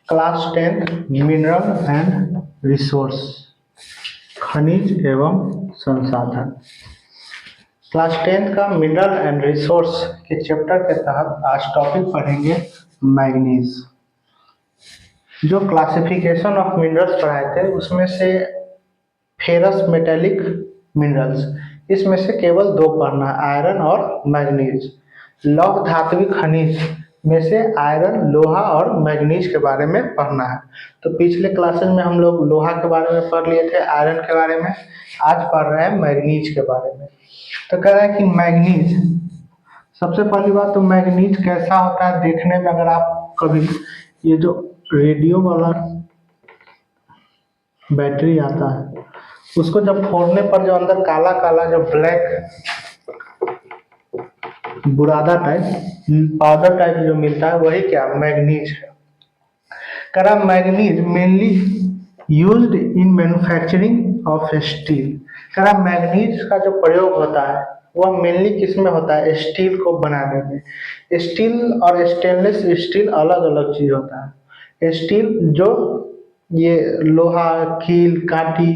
Class 10 mineral and resource, खनिज एवं संसाधन। क्लास 10 का मिनरल एंड रिसोर्स के चैप्टर के तहत आज टॉपिक पढ़ेंगे मैग्नीज। जो क्लासिफिकेशन ऑफ मिनरल्स पढ़ाए थे उसमें से फेरस मेटेलिक मिनरल्स, इसमें से केवल दो पढ़ना है, आयरन और मैग्नीज। लौह धात्विक खनिज में से आयरन, लोहा और मैग्नीज के बारे में पढ़ना है। तो पिछले क्लासेस में हम लोग लोहा के बारे में पढ़ लिए थे, आयरन के बारे में, आज पढ़ रहे हैं मैग्नीज के बारे में। तो कह रहा है कि मैग्नीज, सबसे पहली बात तो मैग्नीज कैसा होता है देखने में, अगर आप कभी ये जो रेडियो वाला बैटरी आता है उसको जब फोड़ने पर जो अंदर काला काला जो ब्लैक बुरादा टाइप पाउडर टाइप जो मिलता है वही क्या मैग्नीज है। करा manganese mainly used in manufacturing of steel. करा मैग्नीज का जो प्रयोग होता है वह मेनली किस में होता है, स्टील को बनाने में। स्टील और स्टेनलेस स्टील अलग अलग चीज होता है। स्टील जो ये लोहा, कील, काटी,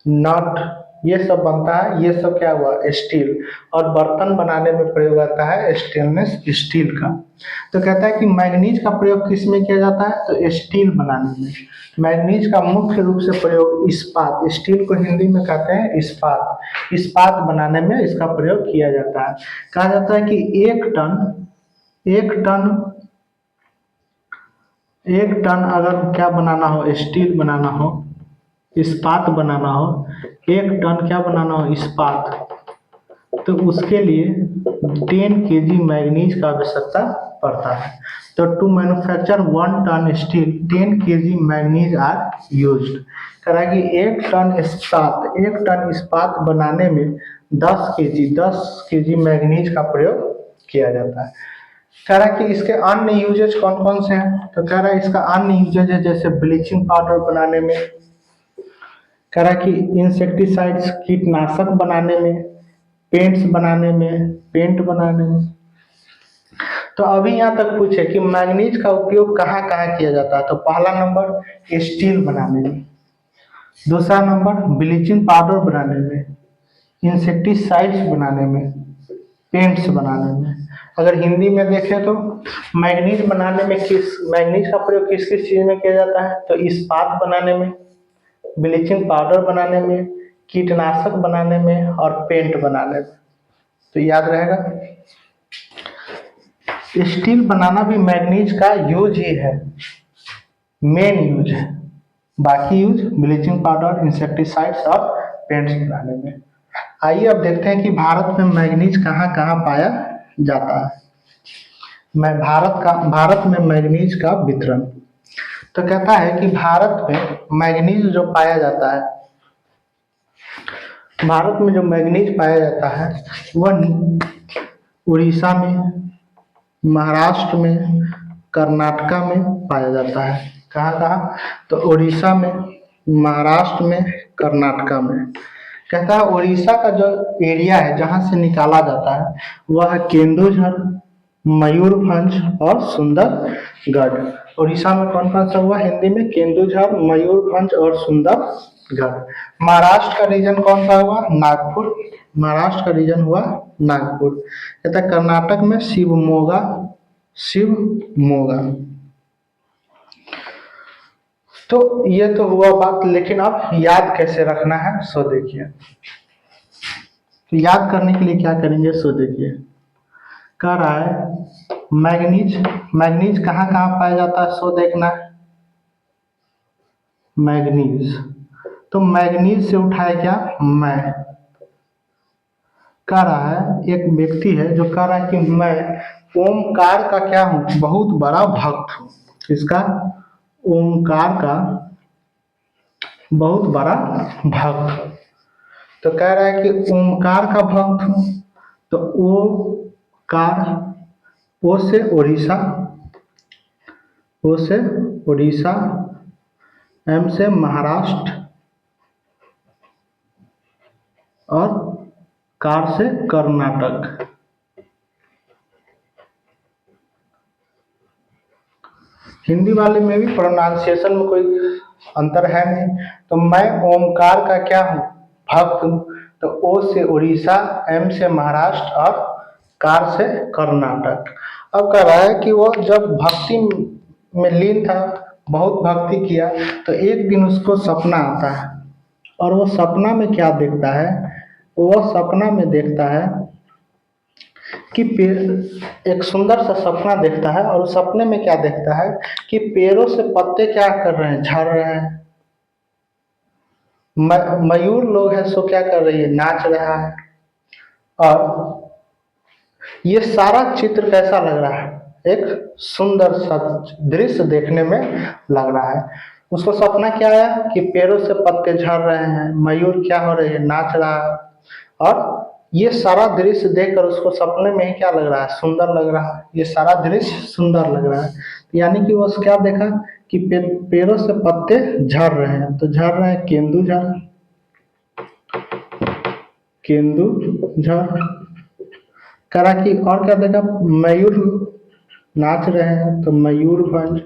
नट, ये सब बनता है, ये सब क्या हुआ स्टील। और बर्तन बनाने में प्रयोग आता है स्टेनलेस स्टील का। तो कहता है कि मैग्नीज का प्रयोग किस में किया जाता है, तो स्टील बनाने में। मैग्नीज का मुख्य रूप से प्रयोग इस्पात, स्टील को हिंदी में कहते हैं इस्पात, इस्पात बनाने में इसका प्रयोग किया जाता है। कहा जाता है कि एक टन अगर क्या बनाना हो, स्टील बनाना हो, इस्पात बनाना हो, एक टन क्या बनाना हो, इस्पात, तो उसके लिए 10 केजी मैग्नीज का आवश्यकता पड़ता है। तो to manufacture 1 ton steel 10 KG manganese are used. कह रहा है कि एक टन इस्पात बनाने में 10 केजी मैग्नीज का प्रयोग किया जाता है। कह रहा है कि इसके अन्य यूजेज कौन कौन से हैं, तो कह रहा है इसका अन्य यूजेज है जैसे ब्लीचिंग पाउडर बनाने में, कह रहा है कि इंसेक्टिसाइड्स कीटनाशक बनाने में, पेंट्स बनाने में, पेंट बनाने में। तो अभी यहाँ तक पूछे कि मैग्नीज का उपयोग कहाँ कहाँ किया जाता है, तो पहला नंबर स्टील बनाने में, दूसरा नंबर ब्लीचिंग पाउडर बनाने में, इंसेक्टिसाइड्स बनाने में, पेंट्स बनाने में। अगर हिंदी में देखें तो मैग्नीज बनाने में मैग्नीज का प्रयोग किस किस चीज़ में किया जाता है, तो इस्पात बनाने में, ब्लीचिंग पाउडर बनाने में, कीटनाशक बनाने में और पेंट बनाने में। तो याद रहेगा, स्टील बनाना भी मैग्नीज का यूज ही है, मेन यूज है। बाकी यूज ब्लीचिंग पाउडर, इंसेक्टिसाइड्स और पेंट्स बनाने में। आइए अब देखते हैं कि भारत में मैग्नीज कहाँ कहाँ पाया जाता है। भारत में मैग्नीज का वितरण। तो कहता है कि भारत में मैग्नीज जो पाया जाता है, भारत में जो मैग्नीज पाया जाता है वह उड़ीसा में, महाराष्ट्र में, कर्नाटका में पाया जाता है। कहाँ कहाँ, तो उड़ीसा में, महाराष्ट्र में, कर्नाटका में। कहता है उड़ीसा का जो एरिया है जहाँ से निकाला जाता है वह है केंदुझर, मयूरभंज और सुंदरगढ़। उड़ीसा में कौन कौन सा हुआ, हिंदी में केंदुझर, मयूरभंज और सुंदरगढ़। महाराष्ट्र का रीजन कौन सा हुआ, नागपुर, महाराष्ट्र का रीजन हुआ नागपुर। कहता है कर्नाटक में शिवमोगा, शिवमोगा। तो ये तो हुआ बात, लेकिन अब याद कैसे रखना है सो देखिए। तो याद करने के लिए क्या करेंगे सो देखिए। कह रहा है मैग्नीज कहाँ कहाँ पाया जाता है सो देखना है। मैग्नीज, तो मैग्नीज से उठाए क्या, मैं। कह रहा है एक व्यक्ति है जो कह रहा है कि मैं ओमकार का क्या हूँ, बहुत बड़ा भक्त हूँ। इसका ओमकार का बहुत बड़ा भक्त। तो कह रहा है कि ओमकार का भक्त हूँ। तो ओकार, ओ से उड़ीसा, ओ से उड़ीसा, एम से महाराष्ट्र और कार से कर्नाटक। हिंदी वाले में भी प्रोनाउंसिएशन में कोई अंतर है नहीं। तो मैं ओमकार का क्या हूँ, भक्त हूँ। तो ओ से उड़ीसा, एम से महाराष्ट्र और कार से कर्नाटक। अब कह रहा है कि वो जब भक्ति में लीन था, बहुत भक्ति किया, तो एक दिन उसको सपना आता है। और वो सपना में क्या देखता है, वो सपना में देखता है कि पेड़, एक सुंदर सा सपना देखता है। और उस सपने में क्या देखता है कि पेड़ों से पत्ते क्या कर रहे हैं, झड़ रहे हैं। मयूर लोग हैं सो क्या कर रही है, नाच रहा है। और ये सारा चित्र कैसा लग रहा है, एक सुंदर सा दृश्य देखने में लग रहा है। उसको सपना क्या आया कि पेड़ों से पत्ते झड़ रहे हैं, मयूर क्या हो रहे हैं, नाच रहा है। और ये सारा दृश्य देखकर उसको सपने में ही क्या लग रहा है, सुंदर लग रहा है। ये सारा दृश्य सुंदर लग रहा है। यानी कि वो क्या देखा कि पेड़ों से पत्ते झड़ रहे हैं। तो झड़ रहे हैं, केंदु झड़, केंदु झड़ करा कि। और क्या देखा, मयूर नाच रहे हैं, तो मयूरभंज।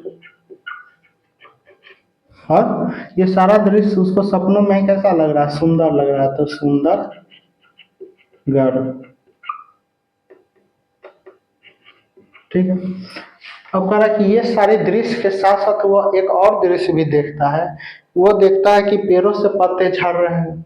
और ये सारा दृश्य उसको सपनों में कैसा लग रहा है, सुंदर लग रहा है। तो सुंदर गढ़, ठीक है। अब कह रहा कि ये सारे दृश्य के साथ साथ वो एक और दृश्य भी देखता है। वो देखता है कि पेड़ों से पत्ते झड़ रहे हैं,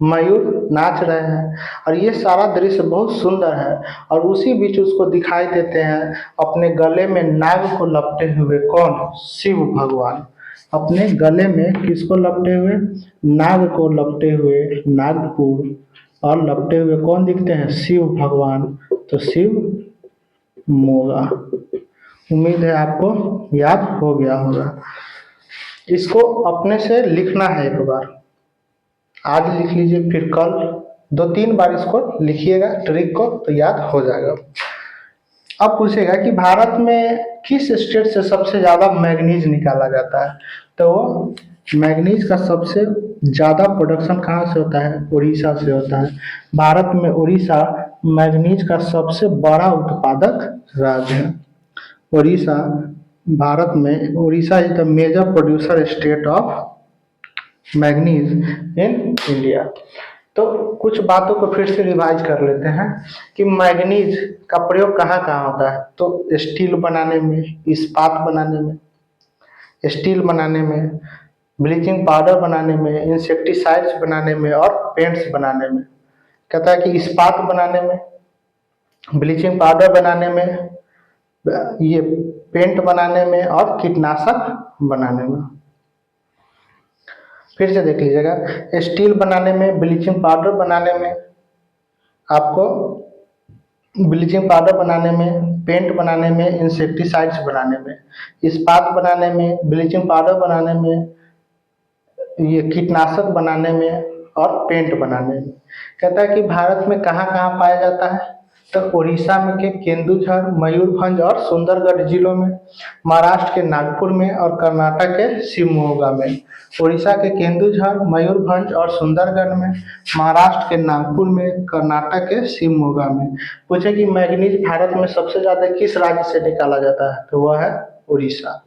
मयूर नाच रहे हैं, और ये सारा दृश्य बहुत सुंदर है। और उसी बीच उसको दिखाई देते हैं अपने गले में नाग को लपटे हुए, कौन, शिव भगवान। अपने गले में किसको लपटे हुए, नाग को लपटे हुए, नागपुर। और लपटे हुए कौन दिखते हैं, शिव भगवान। तो शिव मोगा। उम्मीद है आपको याद हो गया होगा। इसको अपने से लिखना है एक बार, आज लिख लीजिए, फिर कल 2-3 बार इसको लिखिएगा ट्रिक को, तो याद हो जाएगा। अब पूछेगा कि भारत में किस स्टेट से सबसे ज़्यादा मैग्नीज निकाला जाता है। तो वो मैग्नीज का सबसे ज़्यादा प्रोडक्शन कहाँ से होता है, उड़ीसा से होता है। भारत में उड़ीसा मैग्नीज का सबसे बड़ा उत्पादक राज्य है। उड़ीसा, भारत में Orissa is the major producer state of manganese in India. तो कुछ बातों को फिर से रिवाइज कर लेते हैं कि मैग्नीज का प्रयोग कहाँ कहाँ होता है। तो स्टील बनाने में, इस्पात बनाने में, स्टील बनाने में, ब्लीचिंग पाउडर बनाने में, इंसेक्टिसाइड्स बनाने में और पेंट्स बनाने में। कहता है कि इस्पात बनाने में, ब्लीचिंग पाउडर बनाने में, ये पेंट बनाने में और कीटनाशक बनाने में। फिर से देख लीजिएगा, स्टील बनाने में, ब्लीचिंग पाउडर बनाने में, आपको ब्लीचिंग पाउडर बनाने में, पेंट बनाने में, इंसेक्टिसाइड्स बनाने में, इस्पात बनाने में, ब्लीचिंग पाउडर बनाने में, ये कीटनाशक बनाने में और पेंट बनाने में। कहता है कि भारत में कहाँ कहाँ पाया जाता है। तो उड़ीसा में के केंदुझर, मयूरभंज और सुंदरगढ़ जिलों में, महाराष्ट्र के नागपुर में और कर्नाटक के शिवमोगा में। उड़ीसा के केंदुझर, मयूरभंज और सुंदरगढ़ में, महाराष्ट्र के नागपुर में, कर्नाटक के शिवमोगा में। पूछे कि मैग्नीज भारत में सबसे ज़्यादा किस राज्य से निकाला जाता है, तो वह है उड़ीसा।